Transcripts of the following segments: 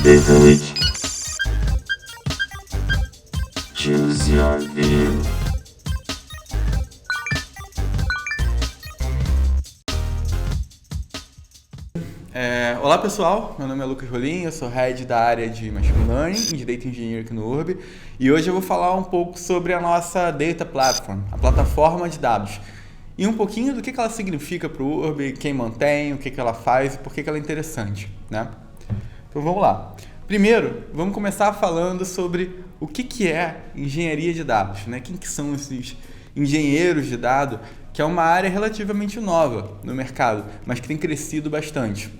Data Week. Choose your view. Olá pessoal, meu nome é Lucas Rolim, eu sou Head da área de Machine Learning e Data Engineer aqui no URB e hoje eu vou falar um pouco sobre a nossa Data Platform, a plataforma de dados e um pouquinho do que ela significa para o URB, quem mantém, o que ela faz e por que ela é interessante, né? Então vamos lá. Primeiro, vamos começar falando sobre o que é engenharia de dados, né? Quem que são esses engenheiros de dados, que é uma área relativamente nova no mercado, mas que tem crescido bastante.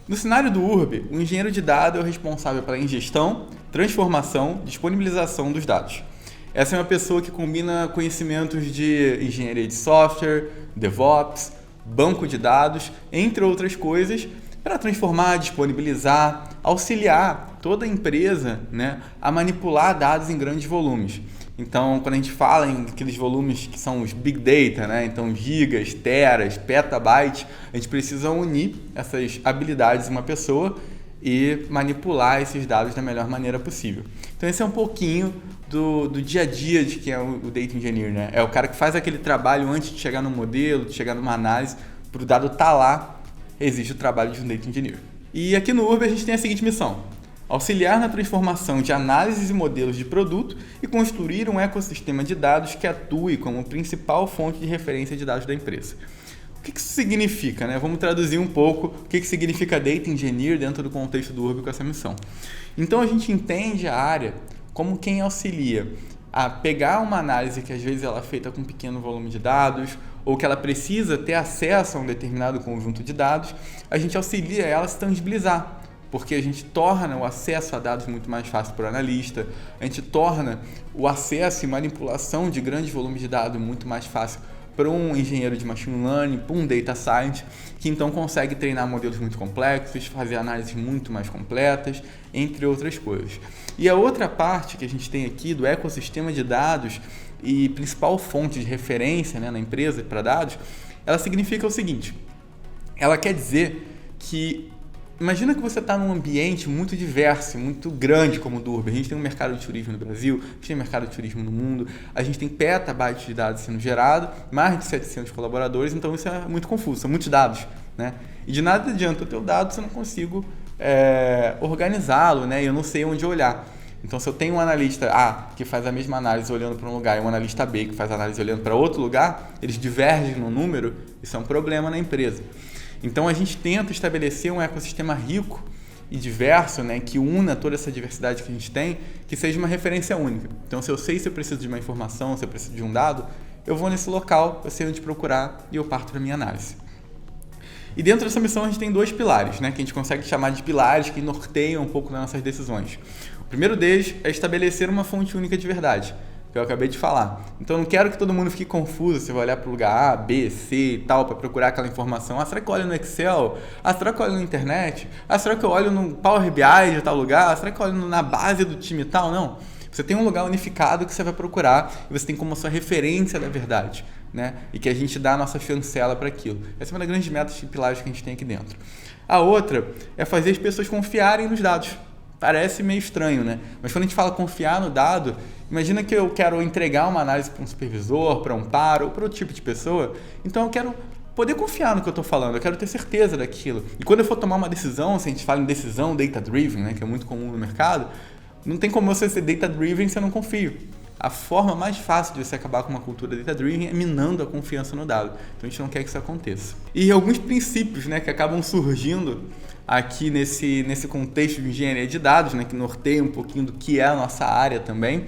No cenário do URB, o engenheiro de dados é o responsável pela ingestão, transformação, disponibilização dos dados. Essa é uma pessoa que combina conhecimentos de engenharia de software, DevOps, banco de dados, entre outras coisas, para transformar, disponibilizar, auxiliar toda a empresa, né, a manipular dados em grandes volumes. Então, quando a gente fala em aqueles volumes que são os Big Data, né? Então gigas, teras, petabytes, a gente precisa unir essas habilidades em uma pessoa e manipular esses dados da melhor maneira possível. Então, esse é um pouquinho do dia a dia de quem é o Data Engineer, né? É o cara que faz aquele trabalho antes de chegar no modelo, de chegar numa análise, para o dado estar lá, existe o trabalho de um Data Engineer. E aqui no URB a gente tem a seguinte missão: auxiliar na transformação de análises e modelos de produto e construir um ecossistema de dados que atue como principal fonte de referência de dados da empresa. O que isso significa, né? Vamos traduzir um pouco o que significa Data Engineer dentro do contexto do URB com essa missão. Então a gente entende a área como quem auxilia a pegar uma análise que às vezes ela é feita com um pequeno volume de dados ou que ela precisa ter acesso a um determinado conjunto de dados, a gente auxilia ela a se tangibilizar, porque a gente torna o acesso a dados muito mais fácil para o analista, a gente torna o acesso e manipulação de grandes volumes de dados muito mais fácil para um engenheiro de Machine Learning, para um Data Science, que então consegue treinar modelos muito complexos, fazer análises muito mais completas, entre outras coisas. E a outra parte que a gente tem aqui do ecossistema de dados e principal fonte de referência, né, na empresa para dados, ela significa o seguinte: ela quer dizer que imagina que você está num ambiente muito diverso, muito grande como o do URB. A gente tem um mercado de turismo no Brasil, a gente tem um mercado de turismo no mundo, a gente tem petabytes de dados sendo gerados, mais de 700 colaboradores, então isso é muito confuso, são muitos dados, né? E de nada adianta o teu dado se eu não consigo organizá-lo, né? E eu não sei onde olhar. Então, se eu tenho um analista A que faz a mesma análise olhando para um lugar e um analista B que faz a análise olhando para outro lugar, eles divergem no número, isso é um problema na empresa. Então, a gente tenta estabelecer um ecossistema rico e diverso, né, que una toda essa diversidade que a gente tem, que seja uma referência única. Então, se eu sei se eu preciso de uma informação, se eu preciso de um dado, eu vou nesse local, eu sei onde procurar e eu parto para a minha análise. E dentro dessa missão a gente tem dois pilares, né, que a gente consegue chamar de pilares que norteiam um pouco das nossas decisões. O primeiro deles é estabelecer uma fonte única de verdade, que eu acabei de falar. Então, eu não quero que todo mundo fique confuso. Você vai olhar para o lugar A, B, C e tal, para procurar aquela informação. Ah, será que eu olho no Excel? Ah, será que eu olho na internet? Ah, será que eu olho no Power BI de tal lugar? Ah, será que eu olho na base do time tal? Não. Você tem um lugar unificado que você vai procurar e você tem como a sua referência da verdade, né? E que a gente dá a nossa chancela para aquilo. Essa é uma das grandes metas e pilares que a gente tem aqui dentro. A outra é fazer as pessoas confiarem nos dados. Parece meio estranho, né? Mas quando a gente fala confiar no dado, imagina que eu quero entregar uma análise para um supervisor, para um par ou para outro tipo de pessoa. Então eu quero poder confiar no que eu estou falando, eu quero ter certeza daquilo. E quando eu for tomar uma decisão, se a gente fala em decisão data-driven, né, que é muito comum no mercado, não tem como você ser data-driven se eu não confio. A forma mais fácil de você acabar com uma cultura data-driven é minando a confiança no dado. Então a gente não quer que isso aconteça. E alguns princípios, né, que acabam surgindo aqui nesse contexto de engenharia de dados, né, que norteia um pouquinho do que é a nossa área também,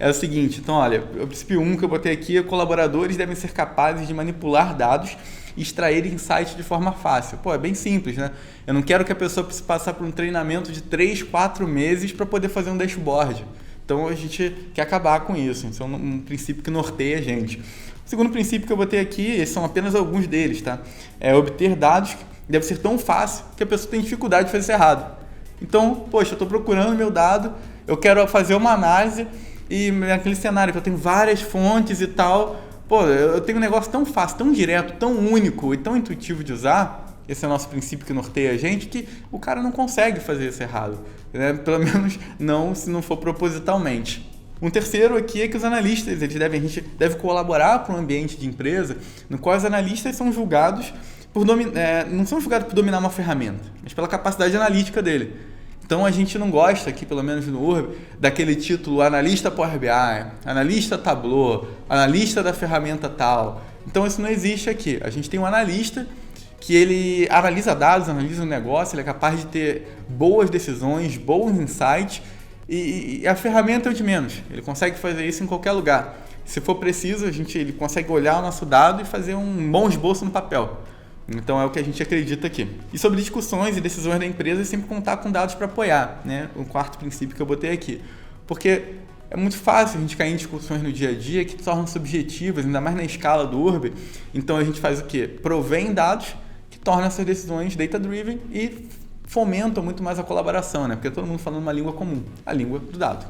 é o seguinte: então olha, o princípio 1 que eu botei aqui é: colaboradores devem ser capazes de manipular dados e extrair insights de forma fácil. Pô, é bem simples, né? Eu não quero que a pessoa precise passar por um treinamento de 3, 4 meses para poder fazer um dashboard. Então a gente quer acabar com isso. Isso é um princípio que norteia a gente. O segundo princípio que eu botei aqui, esses são apenas alguns deles, tá? É obter dados que deve ser tão fácil que a pessoa tem dificuldade de fazer isso errado. Então, poxa, eu estou procurando meu dado, eu quero fazer uma análise e naquele cenário que eu tenho várias fontes e tal, pô, eu tenho um negócio tão fácil, tão direto, tão único e tão intuitivo de usar, esse é o nosso princípio que norteia a gente, que o cara não consegue fazer isso errado, né? Pelo menos não se não for propositalmente. Um terceiro aqui é que os analistas, a gente deve colaborar para um ambiente de empresa no qual os analistas são julgados não são julgados por dominar uma ferramenta, mas pela capacidade analítica dele. Então a gente não gosta aqui, pelo menos no Urb, daquele título analista Power BI, analista Tableau, analista da ferramenta tal. Então isso não existe aqui. A gente tem um analista que ele analisa dados, analisa o negócio, ele é capaz de ter boas decisões, bons insights, e a ferramenta é o de menos. Ele consegue fazer isso em qualquer lugar. Se for preciso, ele consegue olhar o nosso dado e fazer um bom esboço no papel. Então é o que a gente acredita aqui. E sobre discussões e decisões da empresa, é sempre contar com dados para apoiar, né? O quarto princípio que eu botei aqui. Porque é muito fácil a gente cair em discussões no dia a dia que tornam subjetivas, ainda mais na escala do Urb. Então a gente faz o quê? Provém dados que tornam essas decisões data-driven e fomentam muito mais a colaboração, né? Porque todo mundo falando uma língua comum, a língua do dado.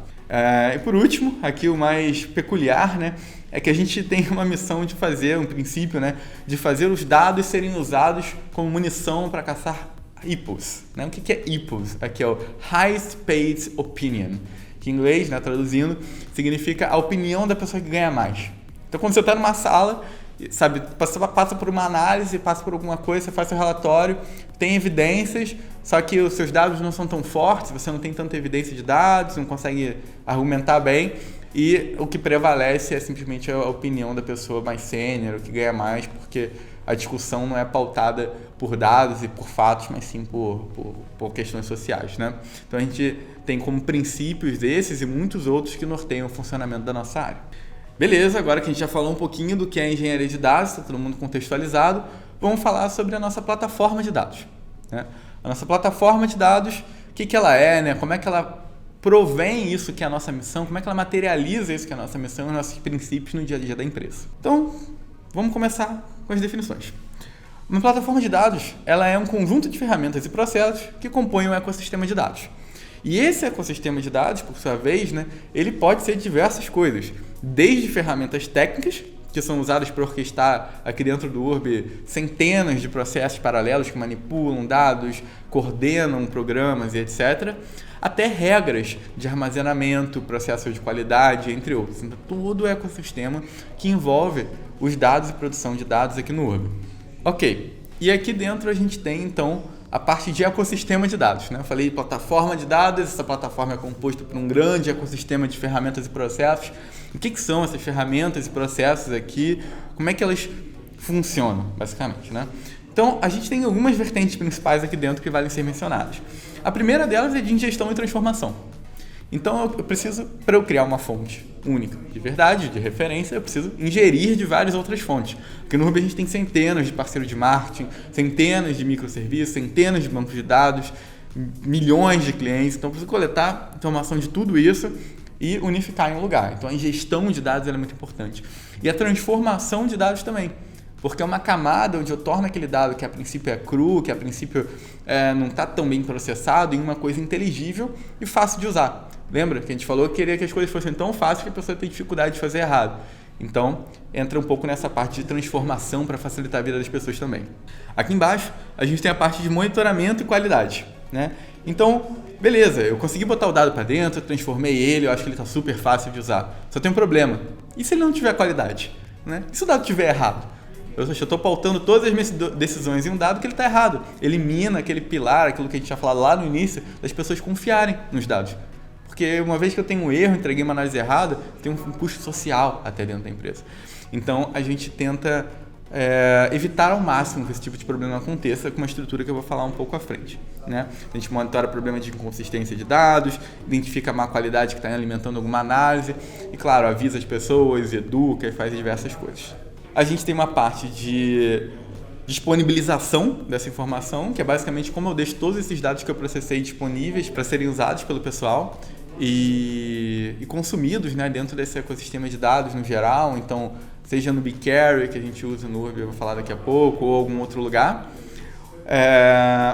E por último, aqui o mais peculiar, né, é que a gente tem uma missão de fazer, um princípio, né, de fazer os dados serem usados como munição para caçar EPOs. Né? O que é EPOs? Aqui é o Highest Paid Opinion, que em inglês, né, traduzindo, significa a opinião da pessoa que ganha mais. Então, quando você está numa sala, sabe, passa por uma análise, passa por alguma coisa, você faz seu relatório, tem evidências, só que os seus dados não são tão fortes, você não tem tanta evidência de dados, não consegue argumentar bem, e o que prevalece é simplesmente a opinião da pessoa mais sênior, que ganha mais, porque a discussão não é pautada por dados e por fatos, mas sim por questões sociais, né? Então a gente tem como princípios desses e muitos outros que norteiam o funcionamento da nossa área. Beleza, agora que a gente já falou um pouquinho do que é engenharia de dados, está todo mundo contextualizado, vamos falar sobre a nossa plataforma de dados, né? A nossa plataforma de dados, o que ela é, né? Como é que ela provém isso que é a nossa missão, como é que ela materializa isso que é a nossa missão e os nossos princípios no dia a dia da empresa. Então, vamos começar com as definições. Uma plataforma de dados, ela é um conjunto de ferramentas e processos que compõem um ecossistema de dados. E esse ecossistema de dados, por sua vez, né, ele pode ser diversas coisas, desde ferramentas técnicas, que são usadas para orquestrar aqui dentro do Urb centenas de processos paralelos que manipulam dados, coordenam programas e etc., até regras de armazenamento, processos de qualidade, entre outros. Então, todo o ecossistema que envolve os dados e produção de dados aqui no Urb. Ok, e aqui dentro a gente tem, então, a parte de ecossistema de dados, né? Eu falei de plataforma de dados, essa plataforma é composta por um grande ecossistema de ferramentas e processos. O que são essas ferramentas e processos aqui? Como é que elas funcionam, basicamente, né? Então, a gente tem algumas vertentes principais aqui dentro que valem ser mencionadas. A primeira delas é de ingestão e transformação. Então, para eu criar uma fonte única de verdade, de referência, eu preciso ingerir de várias outras fontes. Porque no Ruby a gente tem centenas de parceiros de marketing, centenas de microserviços, centenas de bancos de dados, milhões de clientes. Então, eu preciso coletar informação de tudo isso e unificar em um lugar. Então, a ingestão de dados é muito importante. E a transformação de dados também. Porque é uma camada onde eu torno aquele dado que a princípio é cru, que a princípio não está tão bem processado, em uma coisa inteligível e fácil de usar. Lembra que a gente falou que queria que as coisas fossem tão fáceis que a pessoa tem dificuldade de fazer errado. Então, entra um pouco nessa parte de transformação para facilitar a vida das pessoas também. Aqui embaixo, a gente tem a parte de monitoramento e qualidade, né? Então, beleza, eu consegui botar o dado para dentro, eu transformei ele, eu acho que ele está super fácil de usar. Só tem um problema. E se ele não tiver qualidade? Né? E se o dado estiver errado? Eu estou pautando todas as minhas decisões em um dado que ele está errado. Elimina aquele pilar, aquilo que a gente tinha falado lá no início, das pessoas confiarem nos dados. Porque uma vez que eu tenho um erro, entreguei uma análise errada, tem um custo social até dentro da empresa. Então, a gente tenta evitar ao máximo que esse tipo de problema aconteça com uma estrutura que eu vou falar um pouco à frente, né? A gente monitora problemas de inconsistência de dados, identifica a má qualidade que está alimentando alguma análise e, claro, avisa as pessoas, educa e faz diversas coisas. A gente tem uma parte de disponibilização dessa informação, que é basicamente como eu deixo todos esses dados que eu processei disponíveis para serem usados pelo pessoal e consumidos, né, dentro desse ecossistema de dados no geral. Então, seja no BigQuery, que a gente usa no Urb, eu vou falar daqui a pouco, ou algum outro lugar,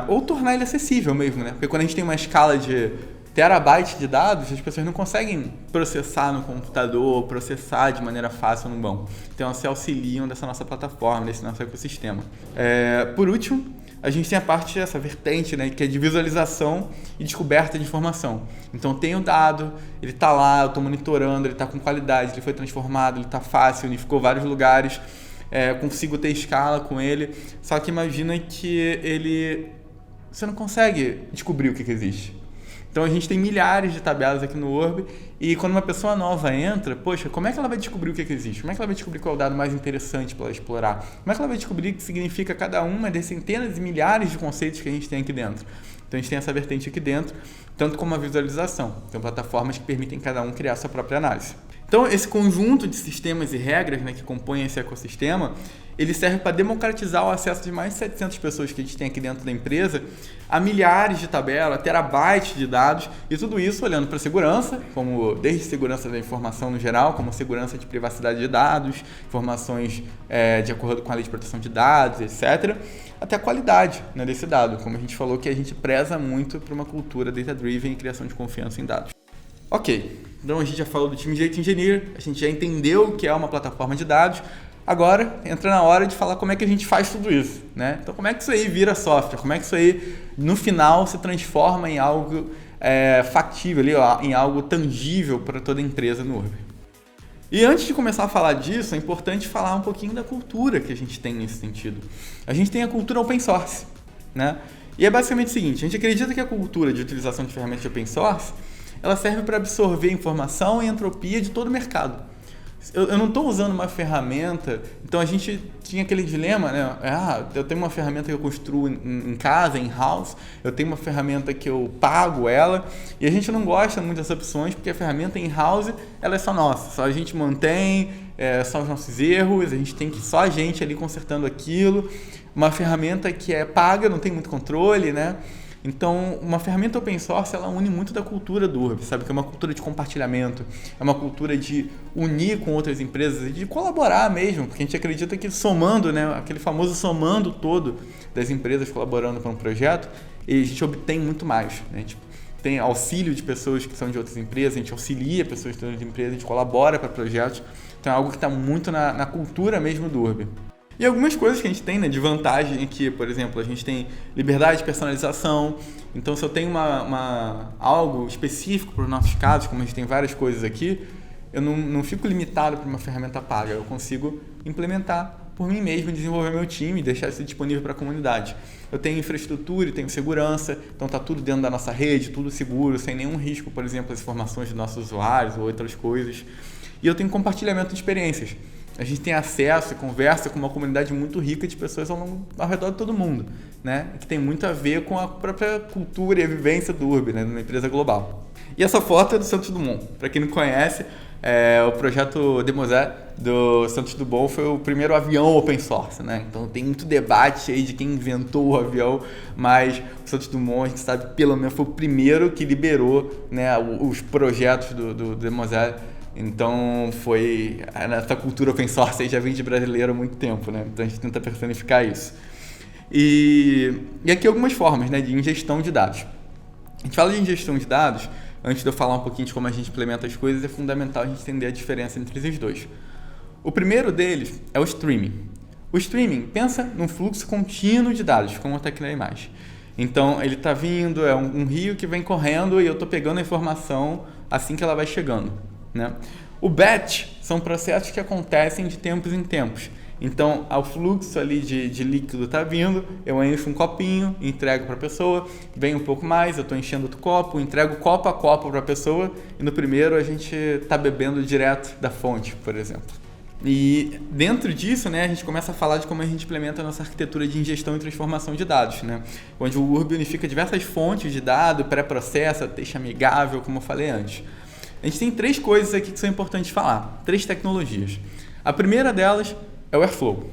ou tornar ele acessível mesmo, né? Porque quando a gente tem uma escala de terabytes de dados, as pessoas não conseguem processar no computador, processar de maneira fácil no banco. Então, elas se auxiliam dessa nossa plataforma, desse nosso ecossistema. Por último, a gente tem a parte, essa vertente, né, que é de visualização e descoberta de informação. Então tem o dado, ele está lá, eu estou monitorando, ele está com qualidade, ele foi transformado, ele está fácil, unificou vários lugares, consigo ter escala com ele, só que imagina que você não consegue descobrir o que existe. Então a gente tem milhares de tabelas aqui no Urb e quando uma pessoa nova entra, poxa, como é que ela vai descobrir o que existe? Como é que ela vai descobrir qual é o dado mais interessante para ela explorar? Como é que ela vai descobrir o que significa cada uma das centenas e milhares de conceitos que a gente tem aqui dentro? Então a gente tem essa vertente aqui dentro, tanto como a visualização. Tem plataformas que permitem cada um criar sua própria análise. Então esse conjunto de sistemas e regras, né, que compõem esse ecossistema, ele serve para democratizar o acesso de mais de 700 pessoas que a gente tem aqui dentro da empresa a milhares de tabelas, terabytes de dados, e tudo isso olhando para segurança, como desde segurança da informação no geral, como segurança de privacidade de dados, informações de acordo com a lei de proteção de dados, etc., até a qualidade, né, desse dado, como a gente falou que a gente preza muito para uma cultura data-driven e criação de confiança em dados. Ok, então a gente já falou do time de Data Engineer, a gente já entendeu o que é uma plataforma de dados. Agora entra na hora de falar como é que a gente faz tudo isso, né? Então como é que isso aí vira software? Como é que isso aí no final se transforma em algo factível, em algo tangível para toda a empresa no Urb? E antes de começar a falar disso, é importante falar um pouquinho da cultura que a gente tem nesse sentido. A gente tem a cultura open source, né? E é basicamente o seguinte, a gente acredita que a cultura de utilização de ferramentas de open source ela serve para absorver informação e entropia de todo o mercado. Eu não estou usando uma ferramenta, então a gente tinha aquele dilema, né? Eu tenho uma ferramenta que eu construo em casa, em house, eu tenho uma ferramenta que eu pago ela, e a gente não gosta muito dessas opções, porque a ferramenta em house, ela é só nossa, só a gente mantém, só os nossos erros, a gente tem que só a gente ali consertando aquilo. Uma ferramenta que é paga, não tem muito controle, né? Então, uma ferramenta open source, ela une muito da cultura do Urb, sabe? Que é uma cultura de compartilhamento, é uma cultura de unir com outras empresas e de colaborar mesmo, porque a gente acredita que somando, né? Aquele famoso somando todo das empresas colaborando para um projeto, e a gente obtém muito mais, né? A gente tem auxílio de pessoas que são de outras empresas, a gente auxilia pessoas de outras empresas, a gente colabora para projetos, então é algo que está muito na cultura mesmo do Urb. E algumas coisas que a gente tem, né, de vantagem aqui, por exemplo, a gente tem liberdade de personalização. Então, se eu tenho algo específico para os nossos casos, como a gente tem várias coisas aqui, eu não fico limitado para uma ferramenta paga. Eu consigo implementar por mim mesmo, desenvolver meu time e deixar isso disponível para a comunidade. Eu tenho infraestrutura e tenho segurança, então está tudo dentro da nossa rede, tudo seguro, sem nenhum risco, por exemplo, as informações dos nossos usuários ou outras coisas. E eu tenho compartilhamento de experiências. A gente tem acesso e conversa com uma comunidade muito rica de pessoas ao redor de todo mundo, né? Que tem muito a ver com a própria cultura e a vivência do Urb, né? Numa empresa global. E essa foto é do Santos Dumont. Para quem não conhece, o projeto Demosé do Santos Dumont foi o primeiro avião open source, né? Então tem muito debate aí de quem inventou o avião, mas o Santos Dumont, a gente sabe, pelo menos foi o primeiro que liberou, né, os projetos do Demosé. Então, essa cultura open source aí já vem de brasileiro há muito tempo, né? Então, a gente tenta personificar isso. E aqui algumas formas, né, de ingestão de dados. A gente fala de ingestão de dados, antes de eu falar um pouquinho de como a gente implementa as coisas, é fundamental a gente entender a diferença entre os dois. O primeiro deles é o streaming. O streaming, pensa num fluxo contínuo de dados, como está aqui na imagem. Então, ele está vindo, é um rio que vem correndo e eu estou pegando a informação assim que ela vai chegando, né? O batch são processos que acontecem de tempos em tempos. Então, o fluxo ali de líquido está vindo, eu encho um copinho, entrego para a pessoa, vem um pouco mais, eu estou enchendo outro copo, entrego copo a copo para a pessoa, e no primeiro a gente está bebendo direto da fonte, por exemplo. E dentro disso, né, a gente começa a falar de como a gente implementa a nossa arquitetura de ingestão e transformação de dados, né? Onde o Urb unifica diversas fontes de dado, pré-processa, texto amigável, como eu falei antes. A gente tem 3 coisas aqui que são importantes falar, 3 tecnologias. A primeira delas é o Airflow.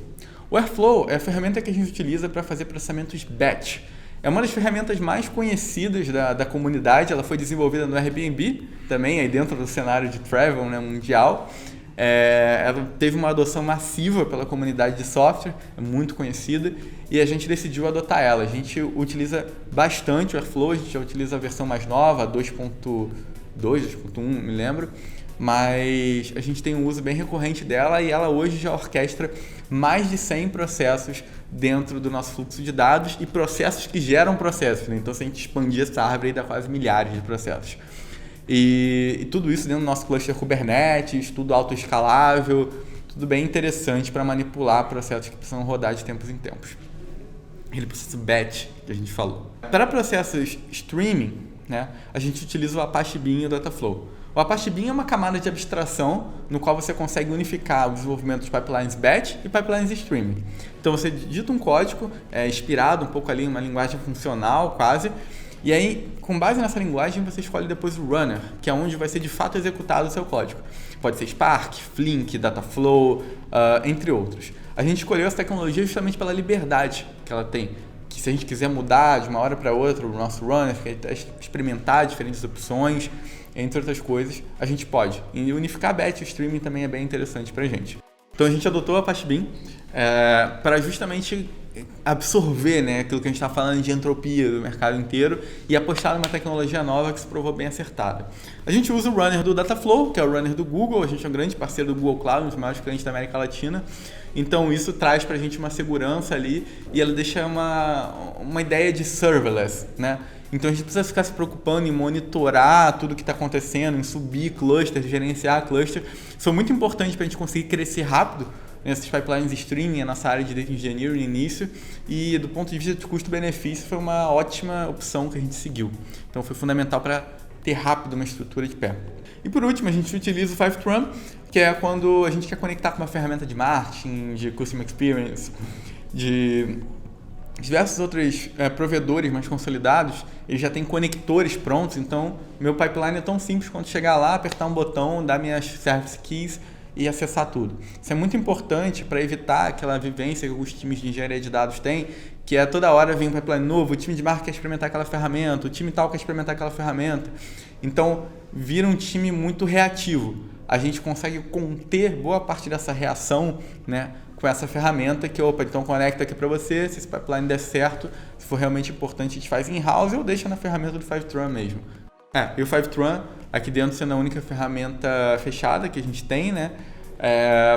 O Airflow é a ferramenta que a gente utiliza para fazer processamentos batch. É uma das ferramentas mais conhecidas da comunidade, ela foi desenvolvida no Airbnb, também aí dentro do cenário de travel, né, mundial. Ela teve uma adoção massiva pela comunidade de software, é muito conhecida, e a gente decidiu adotar ela. A gente utiliza bastante o Airflow, a gente já utiliza a versão mais nova, 2.2, 2.1, me lembro, mas a gente tem um uso bem recorrente dela e ela hoje já orquestra mais de 100 processos dentro do nosso fluxo de dados e processos que geram processos, né? Então, se a gente expandir essa árvore, aí dá quase milhares de processos. E tudo isso dentro do nosso cluster Kubernetes, tudo autoescalável, tudo bem interessante para manipular processos que precisam rodar de tempos em tempos. Aquele processo batch que a gente falou. Para processos streaming, né, a gente utiliza o Apache Beam e o Dataflow. O Apache Beam é uma camada de abstração no qual você consegue unificar o desenvolvimento de pipelines batch e pipelines streaming. Então você digita um código inspirado um pouco ali em uma linguagem funcional quase, e aí com base nessa linguagem você escolhe depois o runner, que é onde vai ser de fato executado o seu código. Pode ser Spark, Flink, Dataflow, entre outros. A gente escolheu essa tecnologia justamente pela liberdade que ela tem. Que se a gente quiser mudar de uma hora para outra o nosso runner, experimentar diferentes opções, entre outras coisas, a gente pode. E unificar batch e streaming também é bem interessante para a gente. Então a gente adotou o Apache Beam para justamente absorver, né, aquilo que a gente está falando de entropia do mercado inteiro e apostar numa tecnologia nova que se provou bem acertada. A gente usa o runner do Dataflow, que é o runner do Google. A gente é um grande parceiro do Google Cloud, um dos maiores clientes da América Latina. Então isso traz para a gente uma segurança ali e ela deixa uma ideia de serverless, né? Então a gente precisa ficar se preocupando em monitorar tudo o que está acontecendo, em subir cluster, gerenciar cluster. Isso é muito importante para a gente conseguir crescer rápido nesses pipelines streaming, a nossa área de Data Engineering no início, e do ponto de vista de custo-benefício foi uma ótima opção que a gente seguiu. Então foi fundamental para ter rápido uma estrutura de pé. E por último, a gente utiliza o Fivetran, que é quando a gente quer conectar com uma ferramenta de marketing, de Customer Experience, de diversos outros provedores mais consolidados. Eles já têm conectores prontos, então meu pipeline é tão simples quanto chegar lá, apertar um botão, dar minhas service keys e acessar tudo. Isso é muito importante para evitar aquela vivência que alguns times de engenharia de dados têm, que é toda hora vir um pipeline novo, o time de marketing quer experimentar aquela ferramenta, o time tal quer experimentar aquela ferramenta. Então, vira um time muito reativo. A gente consegue conter boa parte dessa reação, né, com essa ferramenta que, então conecta aqui para você, se esse pipeline der certo, se for realmente importante, a gente faz in-house ou deixa na ferramenta do Fivetran mesmo. E o Fivetran, aqui dentro, sendo a única ferramenta fechada que a gente tem, né?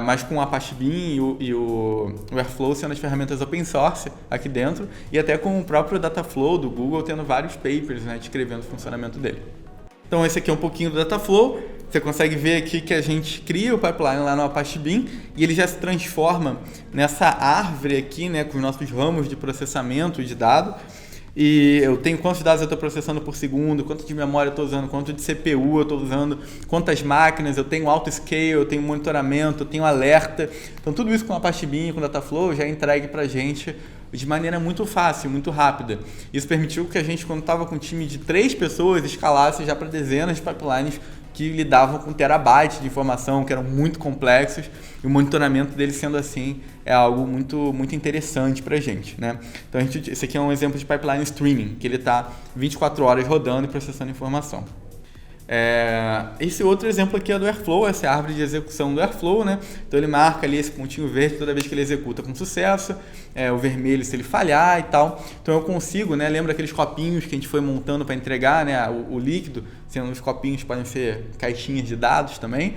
Mas com o Apache Beam e o Airflow sendo as ferramentas open source aqui dentro, e até com o próprio Dataflow do Google tendo vários papers, né, descrevendo o funcionamento dele. Então esse aqui é um pouquinho do Dataflow. Você consegue ver aqui que a gente cria o pipeline lá no Apache Beam e ele já se transforma nessa árvore aqui, né, com os nossos ramos de processamento de dado. E eu tenho quantos dados eu estou processando por segundo, quanto de memória eu estou usando, quanto de CPU eu estou usando, quantas máquinas, eu tenho auto-scale, eu tenho monitoramento, eu tenho alerta. Então tudo isso com o Apache Beam e com o Dataflow já é entregue para a gente de maneira muito fácil, muito rápida. Isso permitiu que a gente, quando estava com um time de 3 pessoas, escalasse já para dezenas de pipelines que lidavam com terabytes de informação, que eram muito complexos, e o monitoramento deles sendo assim é algo muito, muito interessante para a gente, né? Então, esse aqui é um exemplo de pipeline streaming, que ele está 24 horas rodando e processando informação. Esse outro exemplo aqui é do Airflow, essa é a árvore de execução do Airflow, né? Então ele marca ali esse pontinho verde toda vez que ele executa com sucesso, o vermelho se ele falhar e tal. Então eu consigo, né? Lembra aqueles copinhos que a gente foi montando para entregar, né? O líquido, sendo os copinhos podem ser caixinhas de dados também.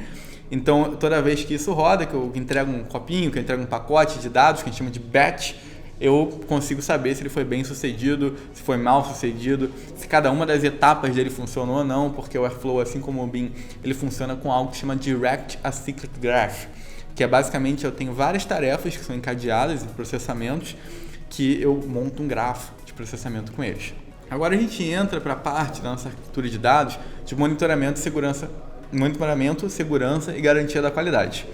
Então toda vez que isso roda, que eu entrego um copinho, que eu entrego um pacote de dados, que a gente chama de batch, eu consigo saber se ele foi bem sucedido, se foi mal sucedido, se cada uma das etapas dele funcionou ou não, porque o Airflow, assim como o Beam, ele funciona com algo que chama Direct Acyclic Graph, que é basicamente eu tenho várias tarefas que são encadeadas em processamentos que eu monto um grafo de processamento com eles. Agora a gente entra para a parte da nossa arquitetura de dados de monitoramento, segurança e garantia da qualidade.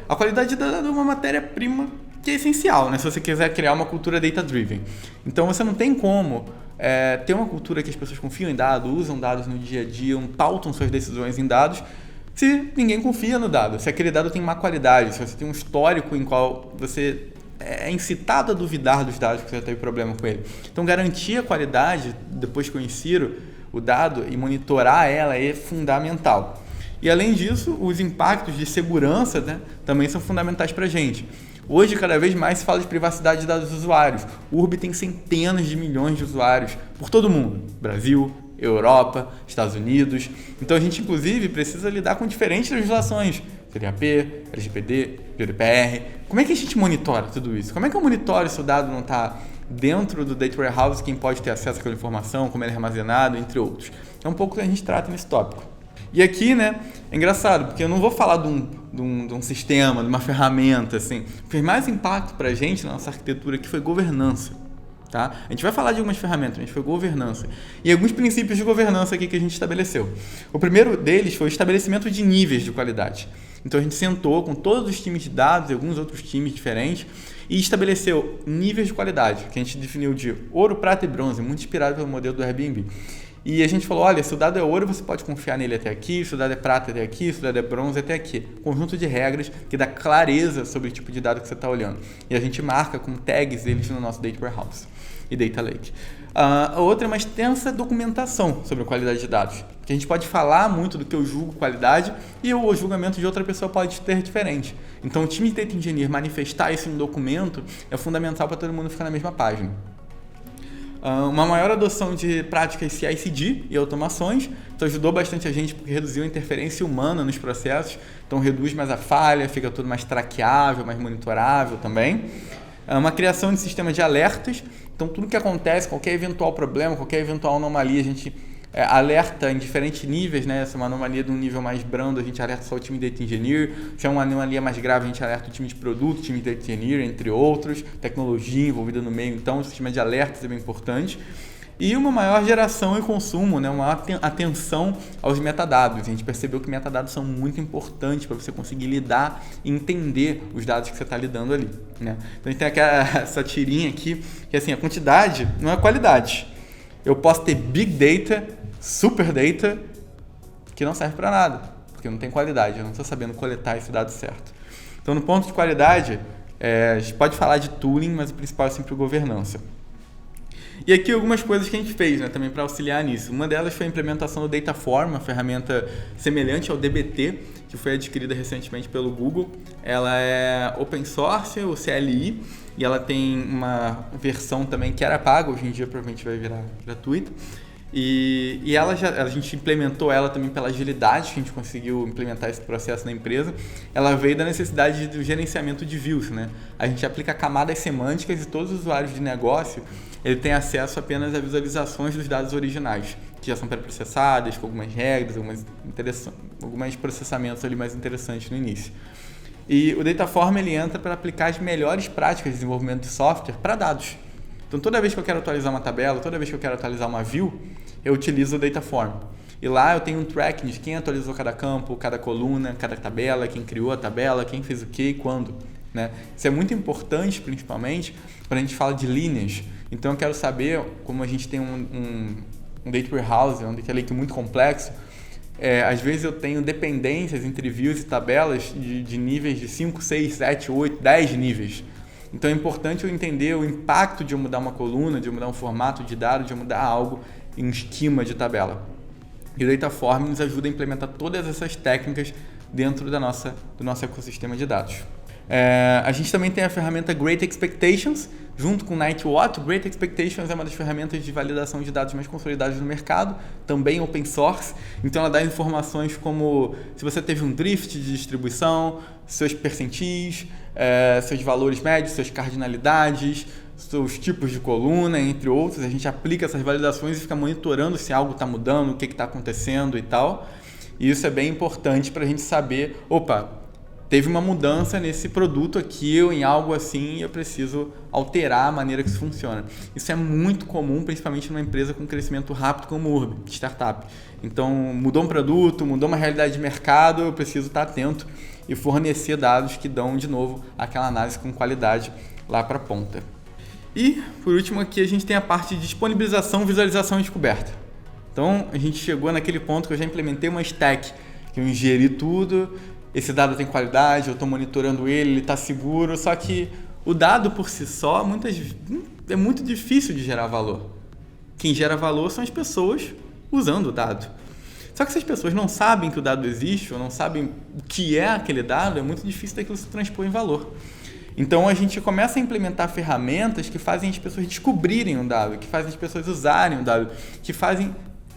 A qualidade de dados é uma matéria-prima que é essencial, né? Se você quiser criar uma cultura data-driven. Então você não tem como ter uma cultura que as pessoas confiam em dados, usam dados no dia a dia, pautam suas decisões em dados, se ninguém confia no dado, se aquele dado tem má qualidade, se você tem um histórico em qual você é incitado a duvidar dos dados que você teve problema com ele. Então garantir a qualidade, depois que eu insiro o dado e monitorar ela é fundamental. E além disso, os impactos de segurança, né, também são fundamentais para a gente. Hoje, cada vez mais se fala de privacidade de dados dos usuários. O Urb tem centenas de milhões de usuários por todo mundo. Brasil, Europa, Estados Unidos. Então a gente, inclusive, precisa lidar com diferentes legislações, CDAP, LGPD, GDPR. Como é que a gente monitora tudo isso? Como é que eu monitoro se o dado não está dentro do Data Warehouse, quem pode ter acesso àquela informação, como ele é armazenado, entre outros? É um pouco que a gente trata nesse tópico. E aqui, né, é engraçado, porque eu não vou falar de um sistema, de uma ferramenta, assim. O que fez mais impacto para a gente na nossa arquitetura aqui foi governança. Tá? A gente vai falar de algumas ferramentas, mas foi governança. E alguns princípios de governança aqui que a gente estabeleceu. O primeiro deles foi o estabelecimento de níveis de qualidade. Então a gente sentou com todos os times de dados e alguns outros times diferentes e estabeleceu níveis de qualidade, que a gente definiu de ouro, prata e bronze, muito inspirado pelo modelo do Airbnb. E a gente falou, olha, se o dado é ouro, você pode confiar nele até aqui, se o dado é prata até aqui, se o dado é bronze até aqui. Conjunto de regras que dá clareza sobre o tipo de dado que você está olhando. E a gente marca com tags eles no nosso Data Warehouse e Data Lake. A outra é uma extensa documentação sobre a qualidade de dados. Que a gente pode falar muito do que eu julgo qualidade e o julgamento de outra pessoa pode ter diferente. Então o time de Data Engineer manifestar isso em documento é fundamental para todo mundo ficar na mesma página. Uma maior adoção de práticas CI/CD e automações, isso ajudou bastante a gente porque reduziu a interferência humana nos processos, então reduz mais a falha, fica tudo mais traqueável, mais monitorável também. Uma criação de sistema de alertas, então tudo que acontece, qualquer eventual problema, qualquer eventual anomalia, a gente alerta em diferentes níveis, né? Se é uma anomalia de um nível mais brando, a gente alerta só o time de Data Engineer. Se é uma anomalia mais grave, a gente alerta o time de produto, o time de Data Engineer, entre outros. Tecnologia envolvida no meio, então o sistema de alertas é bem importante. E uma maior geração e consumo, né? Uma atenção aos metadados. A gente percebeu que metadados são muito importantes para você conseguir lidar e entender os dados que você está lidando ali, né? Então a gente tem essa tirinha aqui, que assim, a quantidade não é qualidade. Eu posso ter Big Data, Super Data, que não serve para nada, porque não tem qualidade, eu não estou sabendo coletar esse dado certo. Então, no ponto de qualidade, a gente pode falar de tooling, mas o principal é sempre a governança. E aqui algumas coisas que a gente fez, né, também para auxiliar nisso. Uma delas foi a implementação do Dataform, uma ferramenta semelhante ao DBT, que foi adquirida recentemente pelo Google. Ela é open source, o CLI, e ela tem uma versão também que era paga, hoje em dia provavelmente vai virar gratuita. E a gente implementou ela também pela agilidade que a gente conseguiu implementar esse processo na empresa. Ela veio da necessidade do gerenciamento de views, né? A gente aplica camadas semânticas e todos os usuários de negócio ele tem acesso apenas a visualizações dos dados originais, que já são pré-processadas, com algumas regras, alguns processamentos ali mais interessantes no início. E o Dataform ele entra para aplicar as melhores práticas de desenvolvimento de software para dados. Então, toda vez que eu quero atualizar uma tabela, toda vez que eu quero atualizar uma view, eu utilizo o Dataform. E lá eu tenho um tracking de quem atualizou cada campo, cada coluna, cada tabela, quem criou a tabela, quem fez o que e quando, né? Isso é muito importante, principalmente, quando a gente fala de linhas. Então, eu quero saber, como a gente tem um Data Warehouse, um Data Lake muito complexo, às vezes eu tenho dependências entre views e tabelas de níveis de 5, 6, 7, 8, 10 níveis. Então é importante eu entender o impacto de eu mudar uma coluna, de eu mudar um formato de dado, de eu mudar algo em um esquema de tabela. E o Dataform nos ajuda a implementar todas essas técnicas dentro do nosso ecossistema de dados. A gente também tem a ferramenta Great Expectations, junto com Nightwatt. Great Expectations é uma das ferramentas de validação de dados mais consolidadas no mercado, também open source. Então ela dá informações como se você teve um drift de distribuição, seus percentis, seus valores médios, suas cardinalidades, seus tipos de coluna, entre outros. A gente aplica essas validações e fica monitorando se algo está mudando, o que está acontecendo e tal. E isso é bem importante para a gente saber, teve uma mudança nesse produto aqui ou em algo assim e eu preciso alterar a maneira que isso funciona. Isso é muito comum, principalmente numa empresa com crescimento rápido como o Urb, startup. Então, mudou um produto, mudou uma realidade de mercado, eu preciso estar atento e fornecer dados que dão, de novo, aquela análise com qualidade lá para a ponta. E, por último, aqui a gente tem a parte de disponibilização, visualização e descoberta. Então, a gente chegou naquele ponto que eu já implementei uma stack, que eu ingeri tudo. Esse dado tem qualidade, eu estou monitorando ele está seguro, só que o dado por si só é muito difícil de gerar valor. Quem gera valor são as pessoas usando o dado. Só que se as pessoas não sabem que o dado existe ou não sabem o que é aquele dado, é muito difícil daquilo se transpor em valor. Então a gente começa a implementar ferramentas que fazem as pessoas descobrirem o dado, que fazem as pessoas usarem o dado, que fazem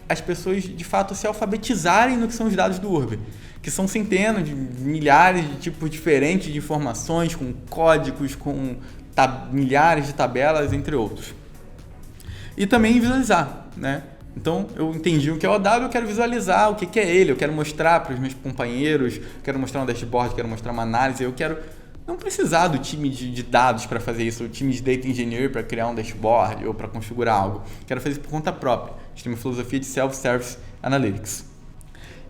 as pessoas de fato se alfabetizarem no que são os dados do Urb, que são centenas de milhares de tipos diferentes de informações, com códigos, com milhares de tabelas, entre outros. E também visualizar, né? Então, eu entendi o que é o dado, eu quero visualizar o que é ele, eu quero mostrar para os meus companheiros, quero mostrar um dashboard, quero mostrar uma análise, eu quero não precisar do time de dados para fazer isso, o time de Data Engineer para criar um dashboard ou para configurar algo. Quero fazer isso por conta própria. A gente tem uma filosofia de Self-Service Analytics.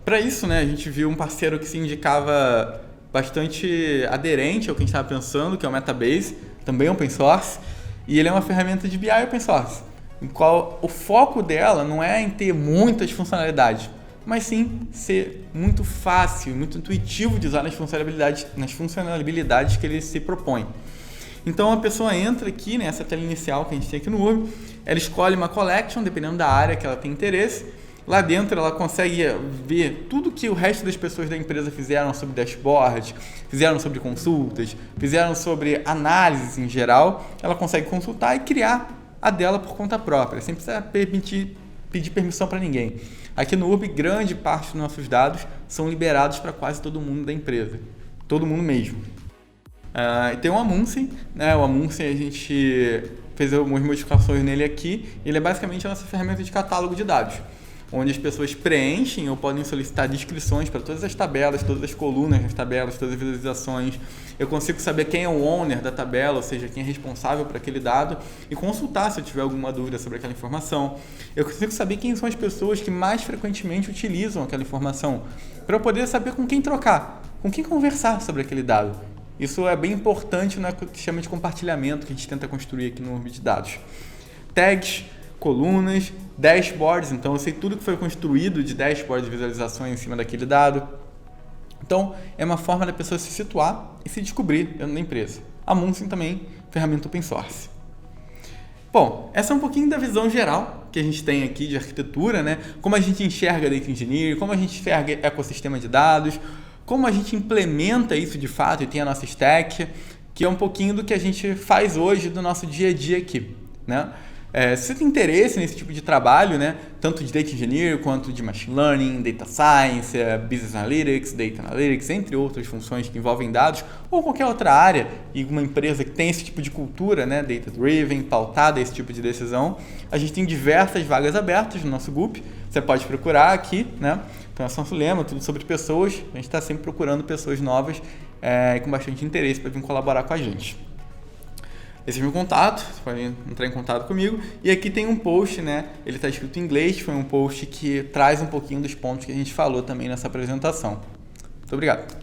Para isso, né, a gente viu um parceiro que se indicava bastante aderente ao que a gente estava pensando, que é o Metabase, também open source, e ele é uma ferramenta de BI open source, em qual o foco dela não é em ter muitas funcionalidades, mas sim ser muito fácil, muito intuitivo de usar nas funcionalidades que ele se propõe. Então a pessoa entra aqui nessa tela inicial que a gente tem aqui no Urb, ela escolhe uma collection, dependendo da área que ela tem interesse. Lá dentro ela consegue ver tudo que o resto das pessoas da empresa fizeram sobre dashboard, fizeram sobre consultas, fizeram sobre análises em geral. Ela consegue consultar e criar a dela por conta própria, sem precisar pedir permissão para ninguém. Aqui no Urb, grande parte dos nossos dados são liberados para quase todo mundo da empresa. Todo mundo mesmo. E tem o Amundsen, né? O Amundsen a gente fez algumas modificações nele aqui. Ele é basicamente a nossa ferramenta de catálogo de dados, onde as pessoas preenchem ou podem solicitar descrições para todas as tabelas, todas as colunas das tabelas, todas as visualizações. Eu consigo saber quem é o owner da tabela, ou seja, quem é responsável por aquele dado, e consultar se eu tiver alguma dúvida sobre aquela informação. Eu consigo saber quem são as pessoas que mais frequentemente utilizam aquela informação, para eu poder saber com quem trocar, com quem conversar sobre aquele dado. Isso é bem importante no que chama de compartilhamento que a gente tenta construir aqui no Urb de dados. Tags, colunas, dashboards, então eu sei tudo que foi construído de dashboards e visualizações em cima daquele dado. Então, é uma forma da pessoa se situar e se descobrir dentro da empresa. A Amundsen também, ferramenta open source. Bom, essa é um pouquinho da visão geral que a gente tem aqui de arquitetura, né? Como a gente enxerga Data Engineering, como a gente enxerga ecossistema de dados, como a gente implementa isso de fato e tem a nossa stack, que é um pouquinho do que a gente faz hoje do nosso dia a dia aqui, né? Se você tem interesse nesse tipo de trabalho, né, tanto de Data Engineer quanto de Machine Learning, Data Science, Business Analytics, Data Analytics, entre outras funções que envolvem dados, ou qualquer outra área, e uma empresa que tem esse tipo de cultura, né, Data Driven, pautada esse tipo de decisão, a gente tem diversas vagas abertas no nosso grupo, você pode procurar aqui, né, então é nosso lema, tudo sobre pessoas, a gente está sempre procurando pessoas novas com bastante interesse para vir colaborar com a gente. Esse é o meu contato, você pode entrar em contato comigo. E aqui tem um post, né? Ele está escrito em inglês, foi um post que traz um pouquinho dos pontos que a gente falou também nessa apresentação. Muito obrigado.